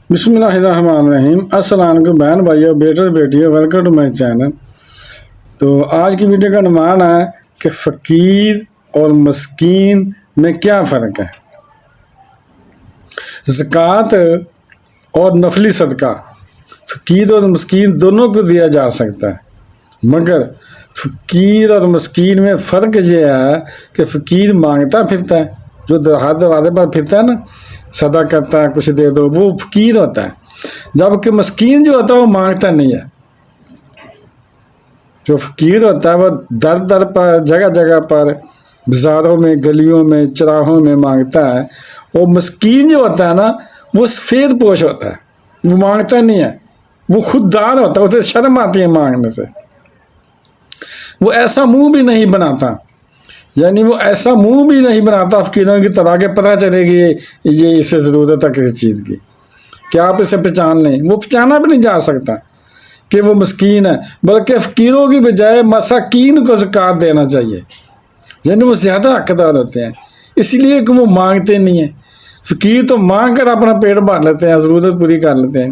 بسم اللہ الرحمن الرحیم۔ السلام علیکم بہن بھائیو، بیٹر بیٹیو، ویلکم ٹو مائی چینل۔ تو آج کی ویڈیو کا عنوان ہے کہ فقیر اور مسکین میں کیا فرق ہے۔ زکوٰۃ اور نفلی صدقہ فقیر اور مسکین دونوں کو دیا جا سکتا ہے، مگر فقیر اور مسکین میں فرق یہ ہے کہ فقیر مانگتا پھرتا ہے، جو دروازے پر پھرتا ہے نا، صدا کرتا ہے کچھ دے دو، وہ فقیر ہوتا ہے، جبکہ مسکین جو ہوتا ہے وہ مانگتا نہیں ہے۔ جو فقیر ہوتا ہے وہ در در پر، جگہ جگہ پر، بازاروں میں، گلیوں میں، چراہوں میں مانگتا ہے۔ اور مسکین جو ہوتا ہے نا، وہ سفید پوش ہوتا ہے، وہ مانگتا نہیں ہے، وہ خوددار ہوتا ہے، اسے شرم آتی ہے مانگنے سے، وہ ایسا منہ بھی نہیں بناتا، یعنی وہ ایسا منہ بھی نہیں بناتا فقیروں کی طرح کہ پتہ چلے گی یہ اسے ضرورت ہے کسی چیز کی، کہ آپ اسے پہچان لیں، وہ پہچانا بھی نہیں جا سکتا کہ وہ مسکین ہے، بلکہ فقیروں کی بجائے مساکین کو زکوٰۃ دینا چاہیے، یعنی وہ زیادہ حقدار ہوتے ہیں، اس لیے کہ وہ مانگتے نہیں ہیں۔ فقیر تو مانگ کر اپنا پیٹ بھر لیتے ہیں، ضرورت پوری کر لیتے ہیں،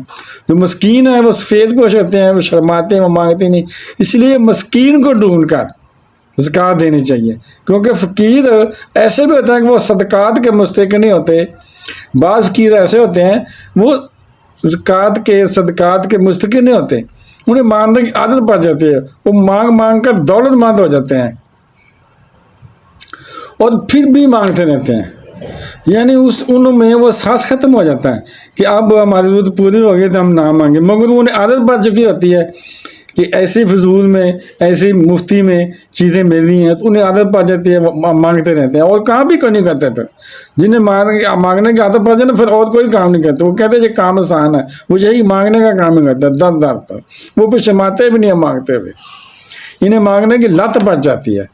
جو مسکین ہیں وہ سفید پوش ہوتے ہیں، وہ شرماتے ہیں، وہ مانگتے نہیں، اس لیے مسکین کو ڈھونڈ کر زکوٰۃ دینی چاہیے، کیونکہ فقیر ایسے بھی ہوتے ہیں کہ وہ صدقات کے مستحق نہیں ہوتے، بعض فقیر ایسے ہوتے ہیں وہ زکوٰۃ کے صدقات کے مستحق نہیں ہوتے، انہیں مانگنے کی عادت پڑ جاتی ہے، وہ مانگ مانگ کر دولت مند ہو جاتے ہیں اور پھر بھی مانگتے رہتے ہیں، یعنی ان میں وہ سانس ختم ہو جاتا ہے کہ اب ہماری ضرورت پوری ہو گئی تو ہم نہ مانگیں، مگر انہیں عادت پڑ چکی ہوتی ہے کہ ایسی فضول میں، ایسی مفتی میں چیزیں مل رہی ہیں تو انہیں عادت پڑ جاتی ہے، مانگتے رہتے ہیں اور کام بھی کوئی نہیں کرتے۔ پھر جنہیں مانگنے کی عادت پڑ جائے نا، پھر اور کوئی کام نہیں کرتے، وہ کہتے ہیں یہ کام آسان ہے، وہ یہی مانگنے کا کام ہی کرتا ہے، در در پر، وہ پھر شرماتے بھی نہیں ہیں مانگتے ہوئے، انہیں مانگنے کی لت پڑ جاتی ہے۔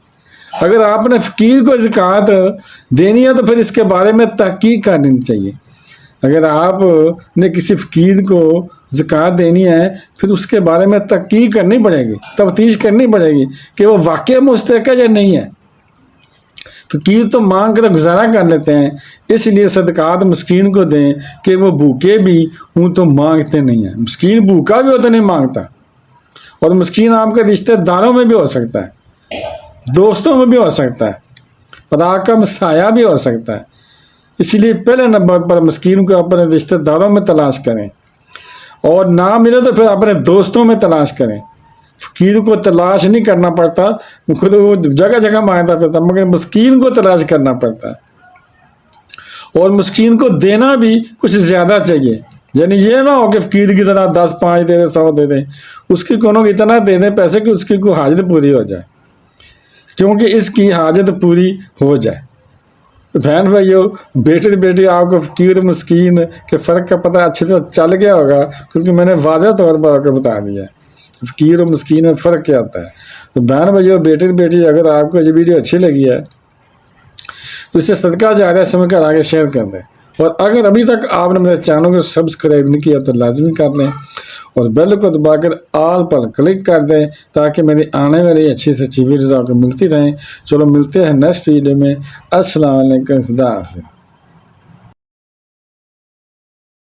اگر آپ نے فقیر کو زکوٰۃ دینی ہے تو پھر اس کے بارے میں تحقیق کرنی چاہیے۔ اگر آپ نے کسی فقیر کو زکوٰۃ دینی ہے پھر اس کے بارے میں تحقیق کرنی پڑے گی، تفتیش کرنی پڑے گی کہ وہ واقعی مستحق ہے یا نہیں ہے۔ فقیر تو مانگ کر گزارا کر لیتے ہیں، اس لیے صدقات مسکین کو دیں کہ وہ بھوکے بھی ہوں تو مانگتے نہیں ہیں۔ مسکین بھوکا بھی ہوتا نہیں مانگتا، اور مسکین آپ کے رشتہ داروں میں بھی ہو سکتا ہے، دوستوں میں بھی ہو سکتا ہے، اور آپ کا سایہ بھی ہو سکتا ہے، اس لیے پہلے نمبر پر مسکین کو اپنے رشتہ داروں میں تلاش کریں، اور نہ ملے تو پھر اپنے دوستوں میں تلاش کریں۔ فقیر کو تلاش نہیں کرنا پڑتا، خود وہ جگہ جگہ مانگتا پڑتا، مگر مسکین کو تلاش کرنا پڑتا ہے، اور مسکین کو دینا بھی کچھ زیادہ چاہیے، یعنی یہ نہ ہو کہ فقیر کی طرح 10 5 دے دیں، 100 دے دیں، اس کی کو اتنا دے دیں پیسے کہ اس کی کوئی حاجت پوری ہو جائے، کیونکہ اس کی حاجت پوری ہو جائے۔ بہن بھائیو، بیٹی آپ کو فقیر مسکین کے فرق کا پتہ اچھی طرح چل گیا ہوگا، کیونکہ میں نے واضح طور پر آپ کو بتا دیا ہے فقیر اور مسکین میں فرق کیا ہوتا ہے۔ تو بہن بھائیو، بیٹی اگر آپ کو یہ ویڈیو اچھی لگی ہے تو اسے صدقہ جاریہ سمجھ کر آگے شیئر کر دیں، اور اگر ابھی تک آپ نے میرے چینل کو سبسکرائب نہیں کیا تو لازمی کر لیں، اور بیل کو دبا کر آل پر کلک کر دیں تاکہ میری آنے والی اچھی سے اچھی ویڈیوز آپ کو ملتی رہیں۔ چلو ملتے ہیں نیکسٹ ویڈیو میں۔ السلام علیکم، خدا حافظ۔